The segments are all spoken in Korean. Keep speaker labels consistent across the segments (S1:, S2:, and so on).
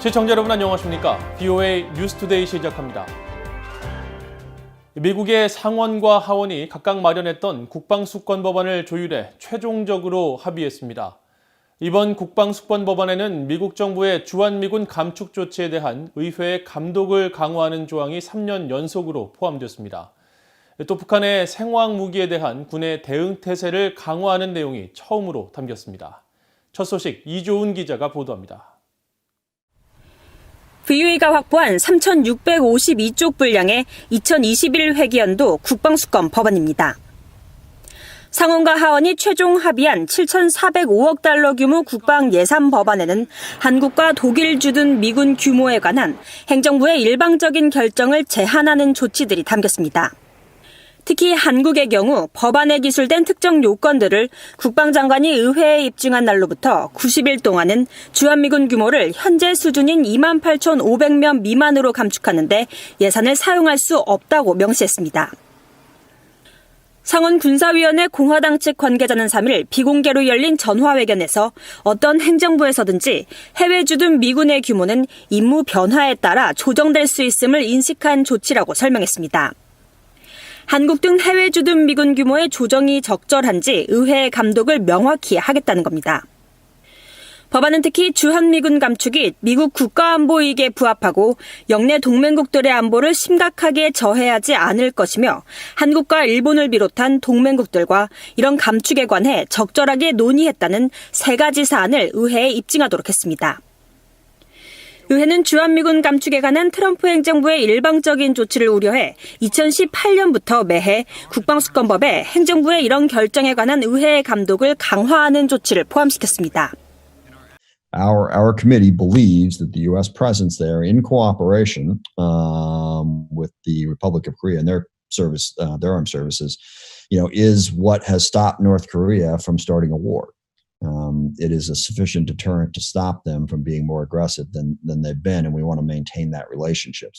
S1: 시청자 여러분 안녕하십니까? BOA 뉴스투데이 시작합니다. 미국의 상원과 하원이 각각 마련했던 국방수권법안을 조율해 최종적으로 합의했습니다. 이번 국방수권법안에는 미국 정부의 주한미군 감축 조치에 대한 의회의 감독을 강화하는 조항이 3년 연속으로 포함됐습니다. 또 북한의 생화학 무기에 대한 군의 대응 태세를 강화하는 내용이 처음으로 담겼습니다. 첫 소식 이조은 기자가 보도합니다.
S2: BOA가 확보한 3,652쪽 분량의 2021 회기연도 국방수권 법안입니다. 상원과 하원이 최종 합의한 7,405억 달러 규모 국방 예산 법안에는 한국과 독일 주둔 미군 규모에 관한 행정부의 일방적인 결정을 제한하는 조치들이 담겼습니다. 특히 한국의 경우 법안에 기술된 특정 요건들을 국방장관이 의회에 입증한 날로부터 90일 동안은 주한미군 규모를 현재 수준인 28,500명 미만으로 감축하는데 예산을 사용할 수 없다고 명시했습니다. 상원 군사위원회 공화당 측 관계자는 3일 비공개로 열린 전화회견에서 어떤 행정부에서든지 해외 주둔 미군의 규모는 임무 변화에 따라 조정될 수 있음을 인식한 조치라고 설명했습니다. 한국 등 해외 주둔 미군 규모의 조정이 적절한지 의회의 감독을 명확히 하겠다는 겁니다. 법안은 특히 주한미군 감축이 미국 국가안보 이익에 부합하고 영내 동맹국들의 안보를 심각하게 저해하지 않을 것이며 한국과 일본을 비롯한 동맹국들과 이런 감축에 관해 적절하게 논의했다는 3가지 사안을 의회에 입증하도록 했습니다. 의회는 주한미군 감축에 관한 트럼프 행정부의 일방적인 조치를 우려해 2018년부터 매해 국방수권법에 행정부의 이런 결정에 관한 의회의 감독을 강화하는 조치를 포함시켰습니다.
S3: Our committee believes that the U.S. presence there, in cooperation with the Republic of Korea and their armed services, is what has stopped North Korea from starting a war. It is a sufficient deterrent to stop them from being more aggressive than they've been, and we want to maintain that relationship.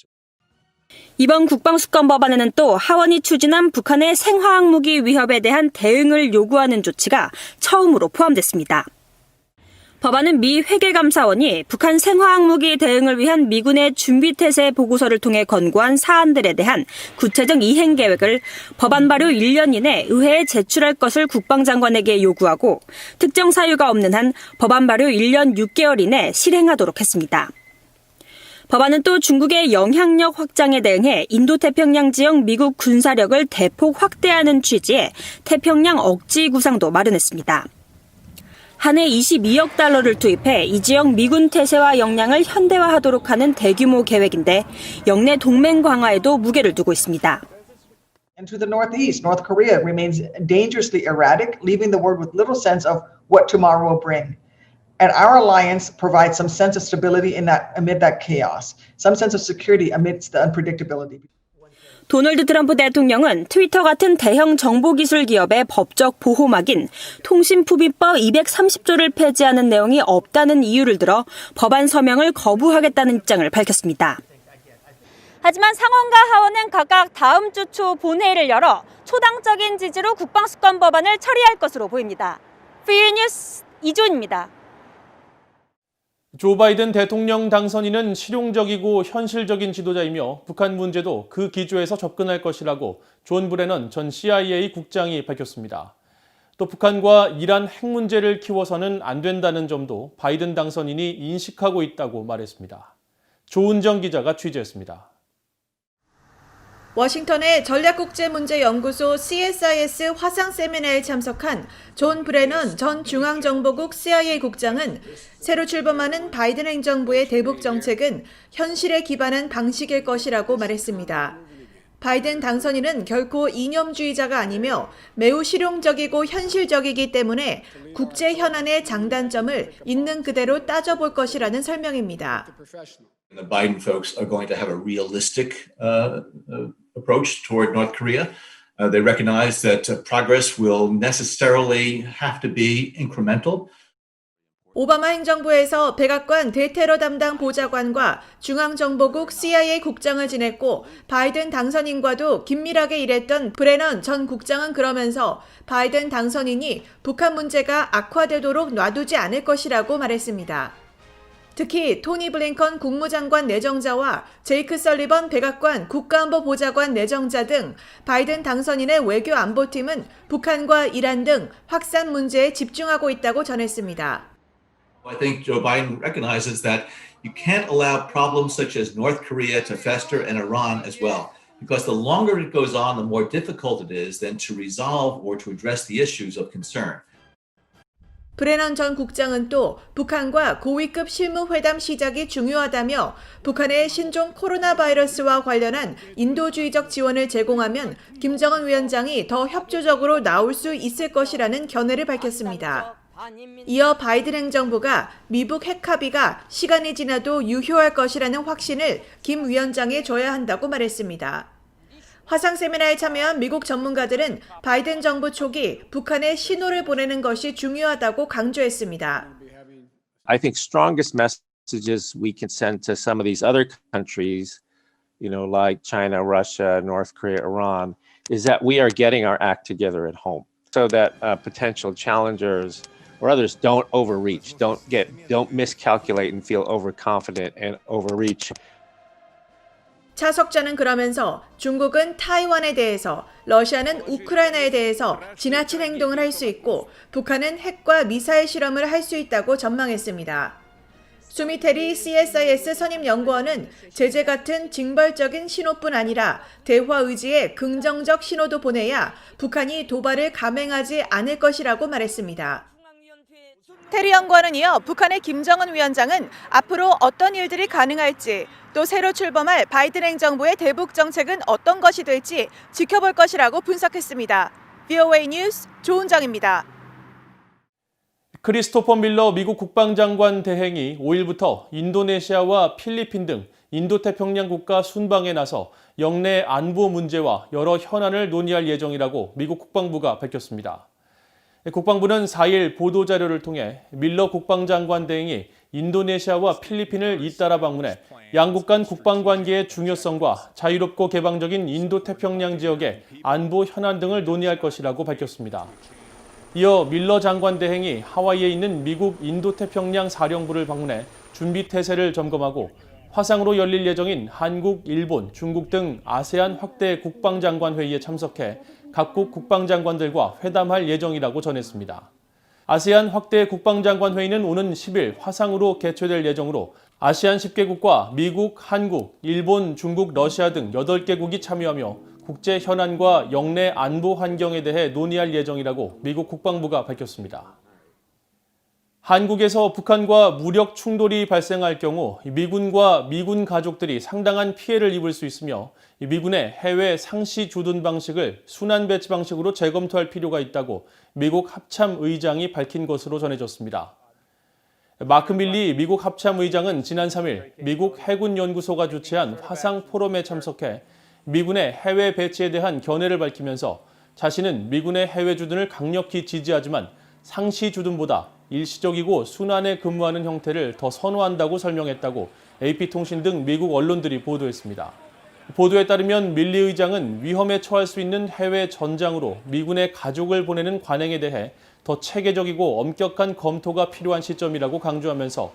S2: 이번 국방수권 법안에는 또 하원이 추진한 북한의 생화학 무기 위협에 대한 대응을 요구하는 조치가 처음으로 포함됐습니다. 법안은 미 회계감사원이 북한 생화학 무기 대응을 위한 미군의 준비태세 보고서를 통해 권고한 사안들에 대한 구체적 이행 계획을 법안 발의 1년 이내 의회에 제출할 것을 국방장관에게 요구하고 특정 사유가 없는 한 법안 발의 1년 6개월 이내 실행하도록 했습니다. 법안은 또 중국의 영향력 확장에 대응해 인도태평양 지역 미국 군사력을 대폭 확대하는 취지의 태평양 억지 구상도 마련했습니다. 한 해 22억 달러를 투입해 이 지역 미군 태세와 역량을 현대화하도록 하는 대규모 계획인데 영내 동맹 강화에도 무게를 두고 있습니다.
S4: And to the northeast, North Korea remains dangerously erratic, leaving the world with little sense of what tomorrow will bring. And our alliance provides some sense of stability amid that chaos, some sense of security amidst the unpredictability.
S2: 도널드 트럼프 대통령은 트위터 같은 대형 정보기술 기업의 법적 보호막인 통신푸비법 230조를 폐지하는 내용이 없다는 이유를 들어 법안 서명을 거부하겠다는 입장을 밝혔습니다. 하지만 상원과 하원은 각각 다음 주 초 본회의를 열어 초당적인 지지로 국방수권 법안을 처리할 것으로 보입니다. BOA 뉴스 이조은입니다.
S1: 조 바이든 대통령 당선인은 실용적이고 현실적인 지도자이며 북한 문제도 그 기조에서 접근할 것이라고 존 브레넌 전 CIA 국장이 밝혔습니다. 또 북한과 이란 핵 문제를 키워서는 안 된다는 점도 바이든 당선인이 인식하고 있다고 말했습니다. 조은정 기자가 취재했습니다.
S5: 워싱턴의 전략국제문제연구소 CSIS 화상 세미나에 참석한 존 브레넌 전 중앙정보국 CIA 국장은 새로 출범하는 바이든 행정부의 대북 정책은 현실에 기반한 방식일 것이라고 말했습니다. 바이든 당선인은 결코 이념주의자가 아니며 매우 실용적이고 현실적이기 때문에 국제 현안의 장단점을 있는 그대로 따져볼 것이라는 설명입니다.
S6: The Biden folks are going to have a realistic approach toward North Korea. They recognize that progress will necessarily have to be incremental.
S5: 오바마 행정부에서 백악관 대테러 담당 보좌관과 중앙정보국 CIA 국장을 지냈고 바이든 당선인과도 긴밀하게 일했던 브레넌 전 국장은 그러면서 바이든 당선인이 북한 문제가 악화되도록 놔두지 않을 것이라고 말했습니다. 특히 토니 블링컨 국무장관 내정자와 제이크 설리번 백악관 국가안보보좌관 내정자 등 바이든 당선인의 외교안보팀은 북한과 이란 등 확산 문제에 집중하고 있다고 전했습니다.
S6: I think Joe Biden recognizes that you can't allow problems such as North Korea to fester and Iran as well. Because the longer it goes on, the more difficult it is then to resolve or to address the issues of concern.
S5: 브레넌 전 국장은 또 북한과 고위급 실무회담 시작이 중요하다며 북한의 신종 코로나 바이러스와 관련한 인도주의적 지원을 제공하면 김정은 위원장이 더 협조적으로 나올 수 있을 것이라는 견해를 밝혔습니다. 이어 바이든 행정부가 미북 핵 합의가 시간이 지나도 유효할 것이라는 확신을 김 위원장에 줘야 한다고 말했습니다. 화상 세미나에 참여한 미국 전문가들은 바이든 정부 초기 북한에 신호를 보내는 것이 중요하다고 강조했습니다.
S7: I think strongest messages we can send to some of these other countries, like China, Russia, North Korea, Iran, is that we are getting our act together at home, so that potential challengers or others don't overreach, don't miscalculate and feel overconfident and overreach.
S5: 차 석자는 그러면서 중국은 타이완에 대해서, 러시아는 우크라이나에 대해서 지나친 행동을 할 수 있고 북한은 핵과 미사일 실험을 할 수 있다고 전망했습니다. 수미테리 CSIS 선임연구원은 제재 같은 징벌적인 신호뿐 아니라 대화 의지의 긍정적 신호도 보내야 북한이 도발을 감행하지 않을 것이라고 말했습니다. 테리 연구원은 이어 북한의 김정은 위원장은 앞으로 어떤 일들이 가능할지, 또 새로 출범할 바이든 행정부의 대북 정책은 어떤 것이 될지 지켜볼 것이라고 분석했습니다. VOA 뉴스 조은정입니다.
S1: 크리스토퍼 밀러 미국 국방장관 대행이 5일부터 인도네시아와 필리핀 등 인도태평양 국가 순방에 나서 영내 안보 문제와 여러 현안을 논의할 예정이라고 미국 국방부가 밝혔습니다. 국방부는 4일 보도자료를 통해 밀러 국방장관 대행이 인도네시아와 필리핀을 잇따라 방문해 양국 간 국방관계의 중요성과 자유롭고 개방적인 인도태평양 지역의 안보 현안 등을 논의할 것이라고 밝혔습니다. 이어 밀러 장관 대행이 하와이에 있는 미국 인도태평양 사령부를 방문해 준비 태세를 점검하고 화상으로 열릴 예정인 한국, 일본, 중국 등 아세안 확대 국방장관 회의에 참석해 각국 국방장관들과 회담할 예정이라고 전했습니다. 아세안 확대 국방장관 회의는 오는 10일 화상으로 개최될 예정으로 아시안 10개국과 미국, 한국, 일본, 중국, 러시아 등 8개국이 참여하며 국제 현안과 영내 안보 환경에 대해 논의할 예정이라고 미국 국방부가 밝혔습니다. 한국에서 북한과 무력 충돌이 발생할 경우 미군과 미군 가족들이 상당한 피해를 입을 수 있으며 미군의 해외 상시 주둔 방식을 순환 배치 방식으로 재검토할 필요가 있다고 미국 합참 의장이 밝힌 것으로 전해졌습니다. 마크 밀리 미국 합참 의장은 지난 3일 미국 해군연구소가 주최한 화상 포럼에 참석해 미군의 해외 배치에 대한 견해를 밝히면서 자신은 미군의 해외 주둔을 강력히 지지하지만 상시 주둔보다 일시적이고 순환에 근무하는 형태를 더 선호한다고 설명했다고 AP통신 등 미국 언론들이 보도했습니다. 보도에 따르면 밀리 의장은 위험에 처할 수 있는 해외 전장으로 미군의 가족을 보내는 관행에 대해 더 체계적이고 엄격한 검토가 필요한 시점이라고 강조하면서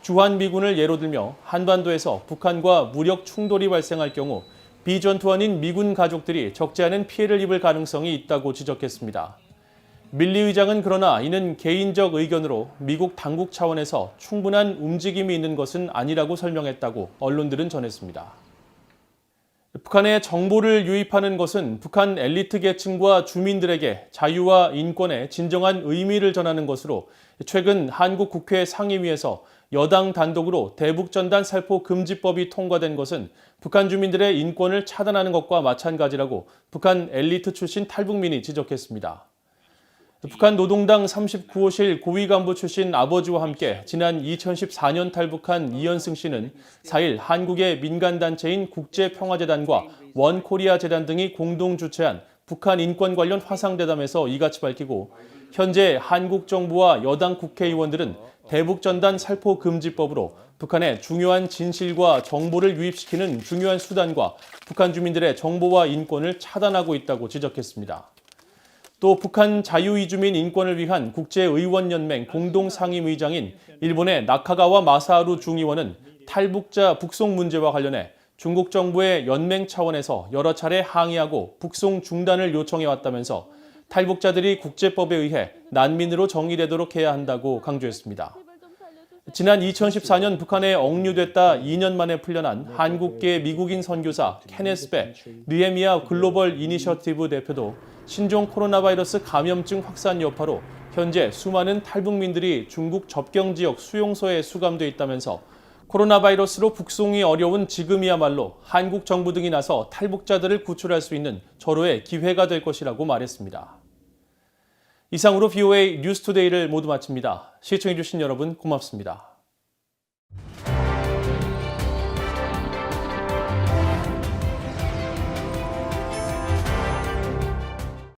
S1: 주한미군을 예로 들며 한반도에서 북한과 무력 충돌이 발생할 경우 비전투원인 미군 가족들이 적지 않은 피해를 입을 가능성이 있다고 지적했습니다. 밀리 의장은 그러나 이는 개인적 의견으로 미국 당국 차원에서 충분한 움직임이 있는 것은 아니라고 설명했다고 언론들은 전했습니다. 북한에 정보를 유입하는 것은 북한 엘리트 계층과 주민들에게 자유와 인권의 진정한 의미를 전하는 것으로 최근 한국 국회 상임위에서 여당 단독으로 대북전단 살포 금지법이 통과된 것은 북한 주민들의 인권을 차단하는 것과 마찬가지라고 북한 엘리트 출신 탈북민이 지적했습니다. 북한 노동당 39호실 고위 간부 출신 아버지와 함께 지난 2014년 탈북한 이현승 씨는 4일 한국의 민간단체인 국제평화재단과 원코리아 재단 등이 공동 주최한 북한 인권 관련 화상대담에서 이같이 밝히고 현재 한국 정부와 여당 국회의원들은 대북전단 살포 금지법으로 북한의 중요한 진실과 정보를 유입시키는 중요한 수단과 북한 주민들의 정보와 인권을 차단하고 있다고 지적했습니다. 또 북한 자유이주민 인권을 위한 국제의원연맹 공동상임의장인 일본의 나카가와 마사하루 중의원은 탈북자 북송 문제와 관련해 중국 정부의 연맹 차원에서 여러 차례 항의하고 북송 중단을 요청해왔다면서 탈북자들이 국제법에 의해 난민으로 정의되도록 해야 한다고 강조했습니다. 지난 2014년 북한에 억류됐다 2년 만에 풀려난 한국계 미국인 선교사 케네스 배 느헤미야 글로벌 이니셔티브 대표도 신종 코로나 바이러스 감염증 확산 여파로 현재 수많은 탈북민들이 중국 접경 지역 수용소에 수감돼 있다면서 코로나 바이러스로 북송이 어려운 지금이야말로 한국 정부 등이 나서 탈북자들을 구출할 수 있는 절호의 기회가 될 것이라고 말했습니다. 이상으로 VOA 뉴스투데이를 모두 마칩니다. 시청해주신 여러분 고맙습니다.